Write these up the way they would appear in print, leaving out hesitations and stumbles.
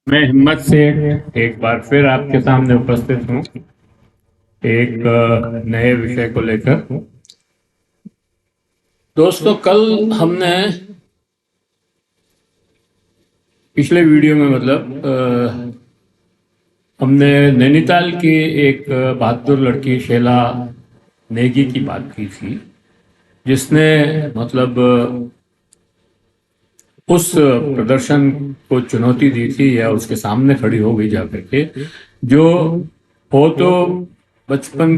मैं हिम्मत से एक बार फिर आपके सामने उपस्थित हूँ एक नए विषय को लेकर। दोस्तों, कल हमने पिछले वीडियो में हमने नैनीताल की एक बहादुर लड़की शैला नेगी की बात की थी, जिसने उस प्रदर्शन को चुनौती दी थी या उसके सामने खड़ी हो गई जाकर के। जो हो तो बचपन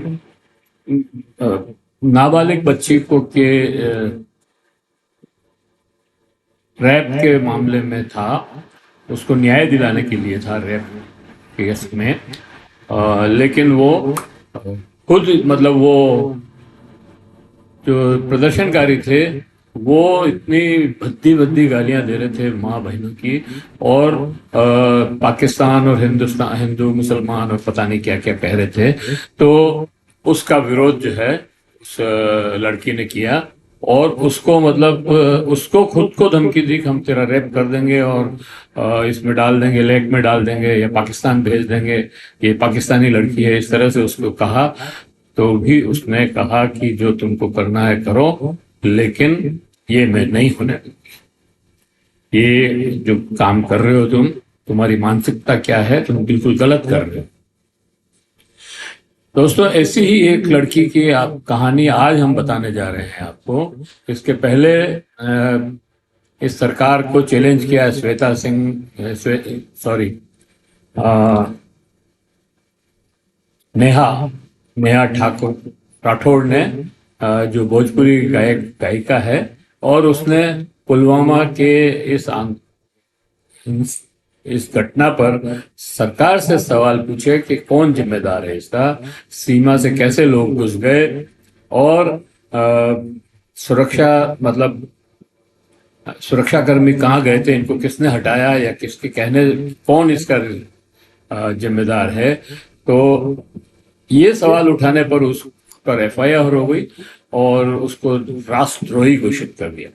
अ, नाबालिग बच्ची को के रैप के मामले में था, उसको न्याय दिलाने के लिए था रैप केस में। लेकिन वो खुद वो जो प्रदर्शनकारी थे, वो इतनी भद्दी भद्दी गालियां दे रहे थे माँ बहनों की, और पाकिस्तान और हिंदुस्तान, हिंदू मुसलमान और पता नहीं क्या क्या कह रहे थे। तो उसका विरोध जो है उस लड़की ने किया, और उसको उसको खुद को धमकी दी कि हम तेरा रेप कर देंगे और इसमें डाल देंगे, लेक में डाल देंगे या पाकिस्तान भेज देंगे, ये पाकिस्तानी लड़की है, इस तरह से उसको कहा। तो भी उसने कहा कि जो तुमको करना है करो, लेकिन ये मैं नहीं होने दूंगी। ये जो काम कर रहे हो तुम, तुम्हारी मानसिकता क्या है, तुम बिल्कुल गलत कर रहे हो। दोस्तों, ऐसी ही एक लड़की की आप कहानी आज हम बताने जा रहे हैं आपको। इसके पहले इस सरकार को चैलेंज किया श्वेता सिंह, सॉरी, नेहा नेहा ठाकुर राठौड़ ने, जो भोजपुरी गायिका है, और उसने पुलवामा के इस घटना पर सरकार से सवाल पूछे कि कौन जिम्मेदार है इसका, सीमा से कैसे लोग घुस गए, और सुरक्षा सुरक्षाकर्मी कहाँ गए थे, इनको किसने हटाया, या किसके कहने, कौन इसका जिम्मेदार है। तो ये सवाल उठाने पर उस पर एफआईआर हो गई और उसको राष्ट्रद्रोही घोषित कर दिया।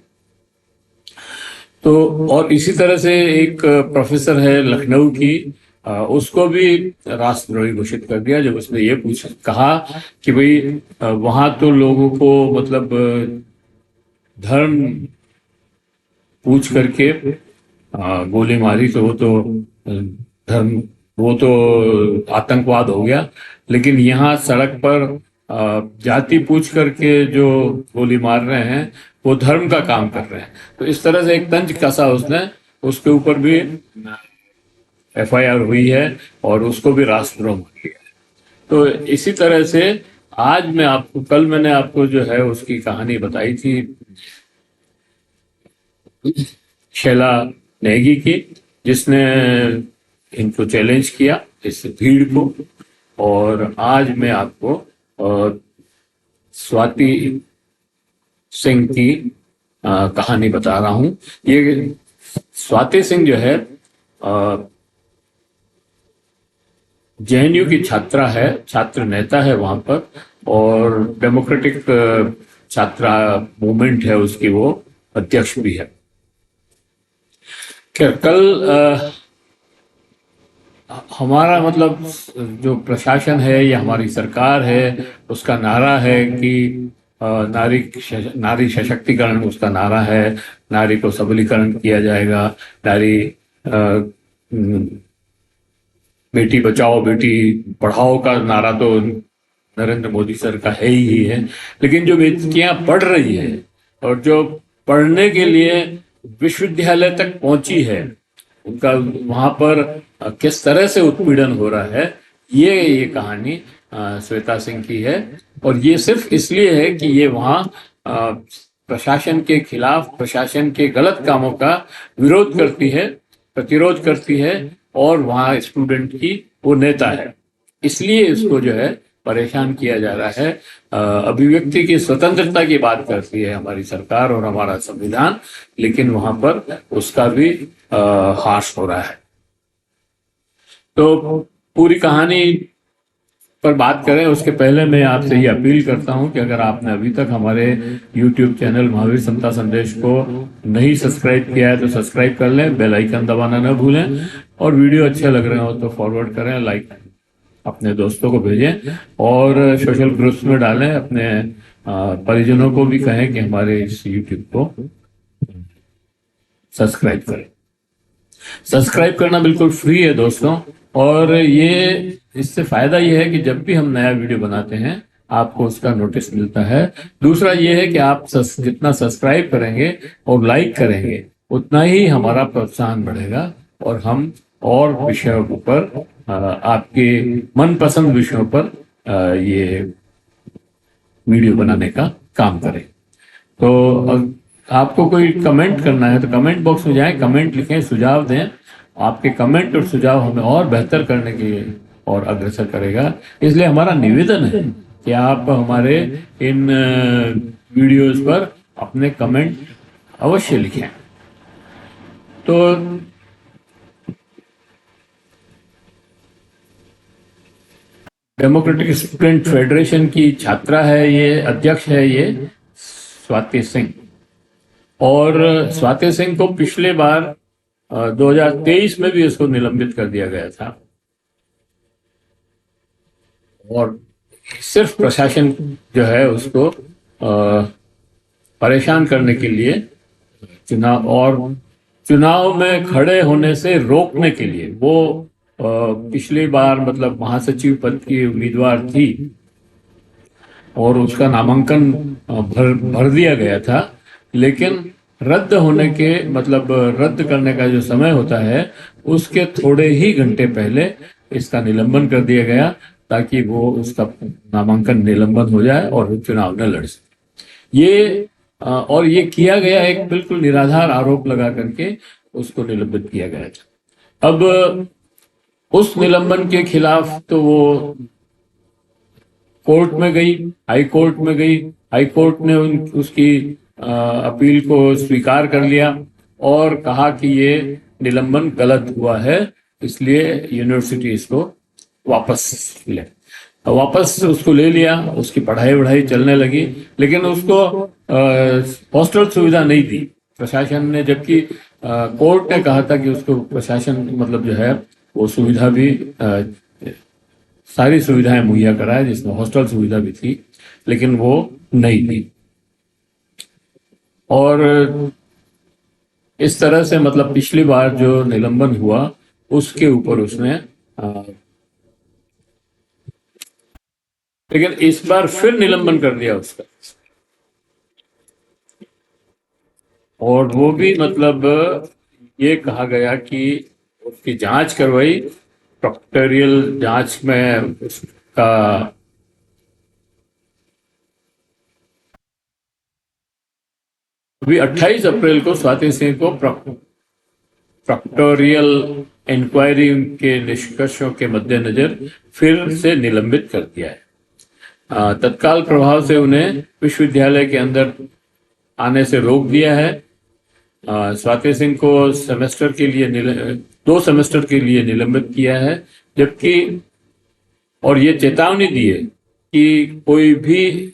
तो और इसी तरह से एक प्रोफेसर है लखनऊ की, उसको भी राष्ट्रद्रोही घोषित कर दिया जब उसने ये कहा कि भाई वहां तो लोगों को धर्म पूछ करके गोली मारी, तो वो तो धर्म, वो तो आतंकवाद हो गया। लेकिन यहाँ सड़क पर जाति पूछ करके जो गोली मार रहे हैं, वो धर्म का काम कर रहे हैं। तो इस तरह से एक तंज कसा उसने, उसके ऊपर भी एफआईआर हुई है और उसको भी राष्ट्रद्रोह मान लिया है। तो इसी तरह से आज मैं आपको, कल मैंने आपको जो है उसकी कहानी बताई थी शैला नेगी की, जिसने इनको चैलेंज किया, इस भीड़ को। और आज मैं आपको स्वाति सिंह की कहानी बता रहा हूं। ये स्वाति सिंह जो है जेएनयू की छात्रा है, छात्र नेता है वहां पर, और डेमोक्रेटिक छात्रा मूवमेंट है उसकी, वो अध्यक्ष भी है। कल हमारा जो प्रशासन है या हमारी सरकार है, उसका नारा है कि नारी सशक्तिकरण उसका नारा है, नारी को सबलीकरण किया जाएगा, नारी बेटी बचाओ बेटी पढ़ाओ का नारा तो नरेंद्र मोदी सर का है ही है। लेकिन जो बेटियां पढ़ रही है और जो पढ़ने के लिए विश्वविद्यालय तक पहुंची है, उनका वहां पर किस तरह से उत्पीड़न हो रहा है, ये कहानी श्वेता सिंह की है। और ये सिर्फ इसलिए है कि ये वहां प्रशासन के खिलाफ, प्रशासन के गलत कामों का विरोध करती है, प्रतिरोध करती है, और वहां स्टूडेंट की वो नेता है, इसलिए इसको जो है परेशान किया जा रहा है। अभिव्यक्ति की स्वतंत्रता की बात करती है हमारी सरकार और हमारा संविधान, लेकिन वहां पर उसका भी हास हो रहा है। तो पूरी कहानी पर बात करें उसके पहले मैं आपसे ये अपील करता हूं कि अगर आपने अभी तक हमारे YouTube चैनल महावीर समता संदेश को नहीं सब्सक्राइब किया है तो सब्सक्राइब कर लें, बेल आइकन दबाना न भूलें, और वीडियो अच्छे लग रहे हो तो फॉरवर्ड करें, लाइक अपने दोस्तों को भेजें और सोशल ग्रुप्स में डालें। अपने परिजनों को भी कहें कि हमारे इस YouTube को सब्सक्राइब करें। सब्सक्राइब करना बिल्कुल फ्री है दोस्तों, और ये इससे फायदा ये है कि जब भी हम नया वीडियो बनाते हैं आपको उसका नोटिस मिलता है। दूसरा ये है कि आप जितना सब्सक्राइब करेंगे और लाइक करेंगे उतना ही हमारा प्रोत्साहन बढ़ेगा और हम और विषयों पर आपके मनपसंद विषयों पर ये वीडियो बनाने का काम करें। तो आपको कोई कमेंट करना है तो कमेंट बॉक्स में जाएं, कमेंट लिखें, सुझाव दें। आपके कमेंट और सुझाव हमें और बेहतर करने के और अग्रसर करेगा। इसलिए हमारा निवेदन है कि आप हमारे इन वीडियोस पर अपने कमेंट अवश्य लिखें। तो डेमोक्रेटिक स्टूडेंट फेडरेशन की छात्रा है, ये अध्यक्ष है ये स्वाति सिंह। और स्वाति सिंह को पिछले बार 2023 में भी उसको निलंबित कर दिया गया था, और सिर्फ प्रशासन जो है उसको परेशान करने के लिए चुनाव में खड़े होने से रोकने के लिए वो पिछली बार मतलब महासचिव पद की उम्मीदवार थी और उसका नामांकन भर दिया गया था, लेकिन रद्द होने के मतलब रद्द करने का जो समय होता है उसके थोड़े ही घंटे पहले इसका निलंबन कर दिया गया ताकि वो उसका नामांकन निलंबन हो जाए और वो चुनाव न लड़ सके। ये किया गया एक बिल्कुल निराधार आरोप लगा करके उसको निलंबित किया गया था। अब उस निलंबन के खिलाफ तो वो कोर्ट में गई, हाई कोर्ट में गई, हाई कोर्ट ने उसकी अपील को स्वीकार कर लिया और कहा कि ये निलंबन गलत हुआ है, इसलिए यूनिवर्सिटी इसको वापस उसको ले लिया। उसकी पढ़ाई चलने लगी, लेकिन उसको हॉस्टल सुविधा नहीं दी प्रशासन ने, जबकि कोर्ट ने कहा था कि उसको प्रशासन मतलब जो है वो सुविधा भी सारी सुविधाएं मुहैया कराए, जिसमें हॉस्टल सुविधा भी थी, लेकिन वो नहीं दी। और इस तरह से मतलब पिछली बार जो निलंबन हुआ उसके ऊपर उसने लेकिन इस बार फिर निलंबन कर दिया उसका, और वो भी मतलब ये कहा गया कि उसकी जांच करवाई, प्रोक्टोरियल जांच में उसका अभी 28 अप्रैल को स्वाति सिंह को प्रोक्टोरियल इंक्वायरी के निष्कर्षों के मद्देनजर फिर से निलंबित कर दिया है। तत्काल प्रभाव से उन्हें विश्वविद्यालय के अंदर आने से रोक दिया है। स्वाति सिंह को सेमेस्टर के लिए 2 सेमेस्टर के लिए निलंबित किया है, जबकि और ये चेतावनी दी है कि कोई भी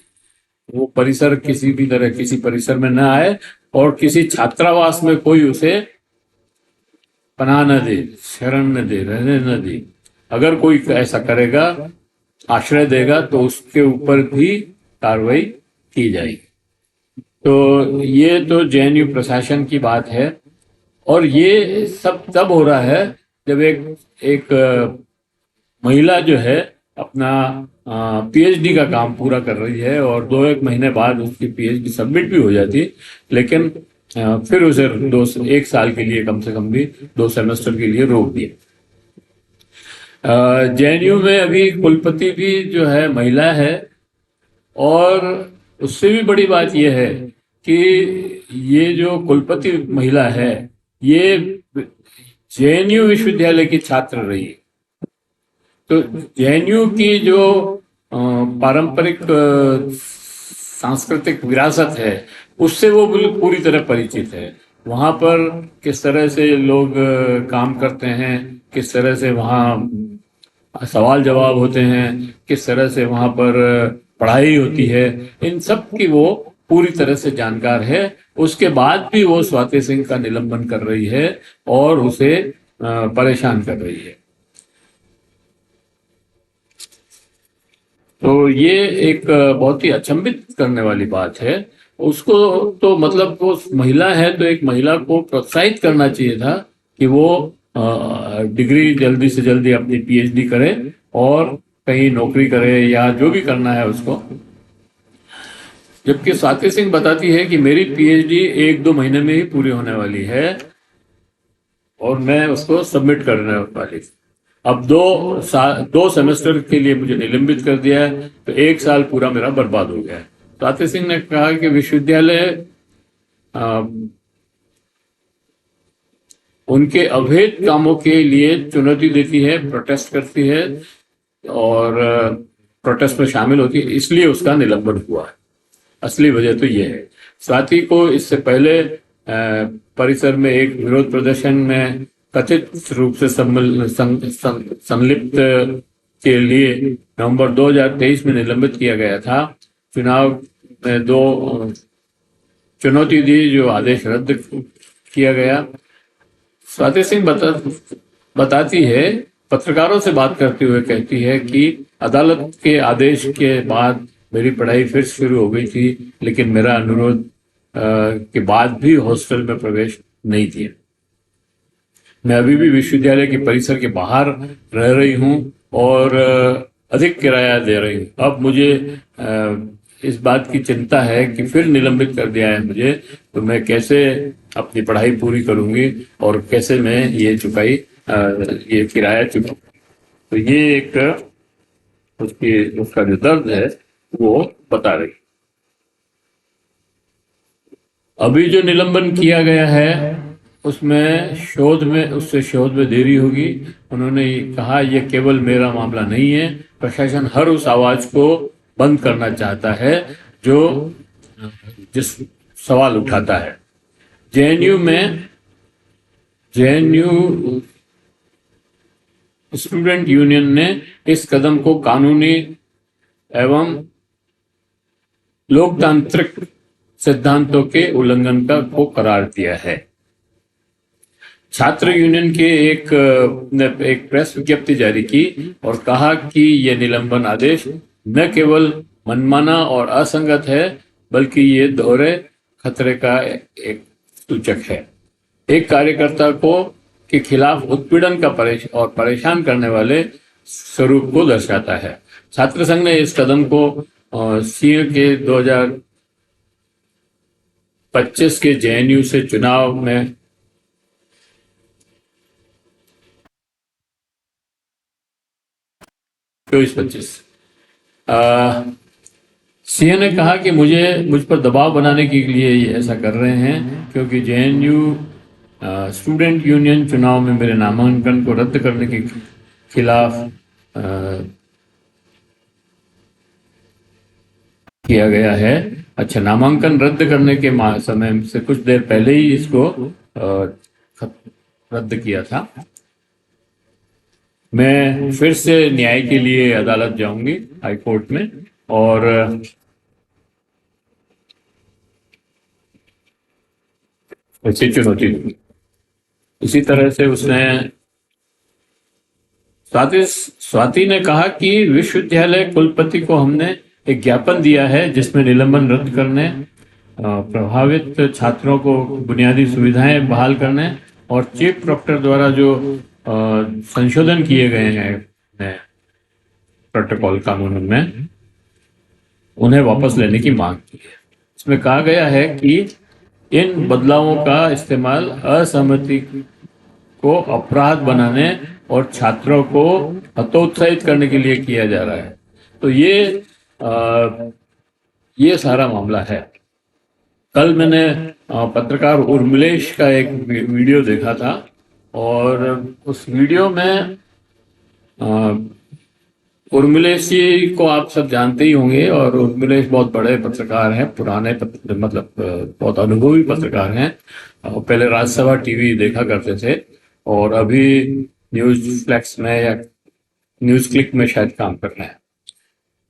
वो परिसर किसी भी तरह किसी परिसर में न आए और किसी छात्रावास में कोई उसे पनाह न दे, शरण न दे, रहने न दे। अगर कोई ऐसा करेगा, आश्रय देगा, तो उसके ऊपर भी कार्रवाई की जाएगी। तो ये तो जेएनयू प्रशासन की बात है, और ये सब तब हो रहा है जब एक महिला जो है अपना पीएचडी का काम पूरा कर रही है और 2-1 महीने बाद उसकी पीएचडी सबमिट भी हो जाती, लेकिन फिर उसे 1 साल के लिए कम से कम भी 2 सेमेस्टर के लिए रोक दिया। जेएनयू में अभी कुलपति भी जो है महिला है, और उससे भी बड़ी बात यह है कि ये जो कुलपति महिला है ये जेएनयू विश्वविद्यालय की छात्र रही है। तो जेएनयू की जो पारंपरिक सांस्कृतिक विरासत है उससे वो पूरी तरह परिचित है। वहाँ पर किस तरह से लोग काम करते हैं, किस तरह से वहाँ सवाल जवाब होते हैं, किस तरह से वहाँ पर पढ़ाई होती है, इन सब की वो पूरी तरह से जानकार है। उसके बाद भी वो स्वाति सिंह का निलंबन कर रही है और उसे परेशान कर रही है। तो ये एक बहुत ही अचंभित करने वाली बात है। उसको तो मतलब वो महिला है तो एक महिला को प्रोत्साहित करना चाहिए था कि वो डिग्री जल्दी से जल्दी अपनी पीएचडी करे और कहीं नौकरी करे या जो भी करना है उसको। जबकि स्वाति सिंह बताती है कि मेरी पीएचडी 1-2 महीने में ही पूरी होने वाली है और मैं उसको सबमिट करने वाली। अब 2 सेमेस्टर के लिए मुझे निलंबित कर दिया है तो 1 साल पूरा मेरा बर्बाद हो गया है। स्वाति सिंह ने कहा कि विश्वविद्यालय उनके अवैध कामों के लिए चुनौती देती है, प्रोटेस्ट करती है और प्रोटेस्ट में शामिल होती है, इसलिए उसका निलंबन हुआ है। असली वजह तो ये है। स्वाति को इससे पहले परिसर में एक विरोध प्रदर्शन में कथित रूप से संलिप्त के लिए नवंबर 2023 में निलंबित किया गया था। चुनाव में 2 चुनौती दी जो आदेश रद्द किया गया। स्वाति सिंह बताती है, पत्रकारों से बात करते हुए कहती है कि अदालत के आदेश के बाद मेरी पढ़ाई फिर शुरू हो गई थी, लेकिन मेरा अनुरोध के बाद भी हॉस्टल में प्रवेश नहीं दिया। मैं अभी भी विश्वविद्यालय के परिसर के बाहर रह रही हूँ और अधिक किराया दे रही हूँ। अब मुझे इस बात की चिंता है कि फिर निलंबित कर दिया है मुझे, तो मैं कैसे अपनी पढ़ाई पूरी करूंगी और कैसे मैं ये किराया चुकाऊं। तो ये एक उसका जो दर्द है वो बता रही। अभी जो निलंबन किया गया है उससे शोध में देरी होगी। उन्होंने कहा यह केवल मेरा मामला नहीं है, प्रशासन हर उस आवाज को बंद करना चाहता है जो जिस सवाल उठाता है। जेएनयू स्टूडेंट यूनियन ने इस कदम को कानूनी एवं लोकतांत्रिक सिद्धांतों के उल्लंघन को करार दिया है। छात्र यूनियन के ने एक प्रेस विज्ञप्ति जारी की और कहा कि यह निलंबन आदेश न केवल मनमाना और असंगत है, बल्कि ये दोहरे खतरे का एक सूचक है। एक कार्यकर्ता के खिलाफ उत्पीड़न का परेशान करने वाले स्वरूप को दर्शाता है। छात्र संघ ने इस कदम को सिंह के 2025 के जेएनयू से चुनाव में सिंह ने कहा कि मुझ पर दबाव बनाने के लिए ये ऐसा कर रहे हैं, क्योंकि जेएनयू स्टूडेंट यूनियन चुनाव में मेरे नामांकन को रद्द करने के खिलाफ किया गया है। अच्छा, नामांकन रद्द करने के समय से कुछ देर पहले ही इसको रद्द किया था। मैं फिर से न्याय के लिए अदालत जाऊंगी, हाई कोर्ट में, और ऐसी चुनौती दूंगी। इसी तरह से स्वाति ने कहा कि विश्वविद्यालय कुलपति को हमने एक ज्ञापन दिया है जिसमें निलंबन रद्द करने, प्रभावित छात्रों को बुनियादी सुविधाएं बहाल करने और चीफ प्रोक्टर द्वारा जो संशोधन किए गए हैं प्रोटोकॉल कानून में, उन्हें वापस लेने की मांग की है। इसमें कहा गया है कि इन बदलावों का इस्तेमाल असहमति को अपराध बनाने और छात्रों को हतोत्साहित करने के लिए किया जा रहा है। तो ये सारा मामला है। कल मैंने पत्रकार उर्मिलेश का एक वीडियो देखा था और उस वीडियो में उर्मिलेश जी को आप सब जानते ही होंगे, और उर्मिलेश बहुत बड़े पत्रकार हैं, पुराने मतलब बहुत अनुभवी पत्रकार हैं। पहले राज्यसभा टीवी देखा करते थे और अभी न्यूज फ्लैक्स में या न्यूज़ क्लिक में शायद काम कर रहे हैं,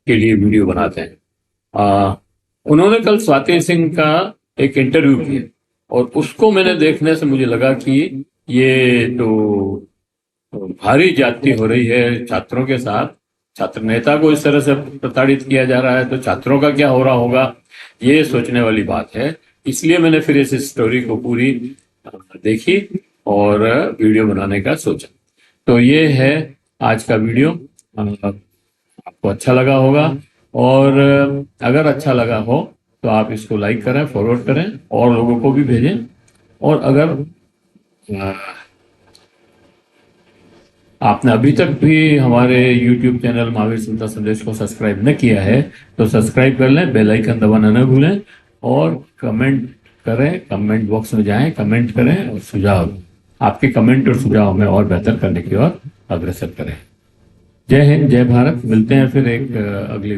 के लिए वीडियो बनाते हैं। उन्होंने कल स्वाति सिंह का एक इंटरव्यू किया और उसको मैंने देखने से मुझे लगा कि ये तो भारी ज्यादती हो रही है छात्रों के साथ। छात्र नेता को इस तरह से प्रताड़ित किया जा रहा है तो छात्रों का क्या हो रहा होगा, ये सोचने वाली बात है। इसलिए मैंने फिर इस स्टोरी को पूरी देखी और वीडियो बनाने का सोचा। तो ये है आज का वीडियो। आपको अच्छा लगा होगा और अगर अच्छा लगा हो तो आप इसको लाइक करें, फॉरवर्ड करें और लोगों को भी भेजें। और अगर आपने अभी तक भी हमारे YouTube चैनल महावीर चिंता संदेश को सब्सक्राइब न किया है तो सब्सक्राइब कर लें, बेल आइकन दबाना न भूलें और कमेंट करें, कमेंट बॉक्स में जाएं, कमेंट करें और सुझाव, आपके कमेंट और सुझाव हमें और बेहतर करने की ओर अग्रसर करें। जय हिंद, जय भारत। मिलते हैं फिर एक अगले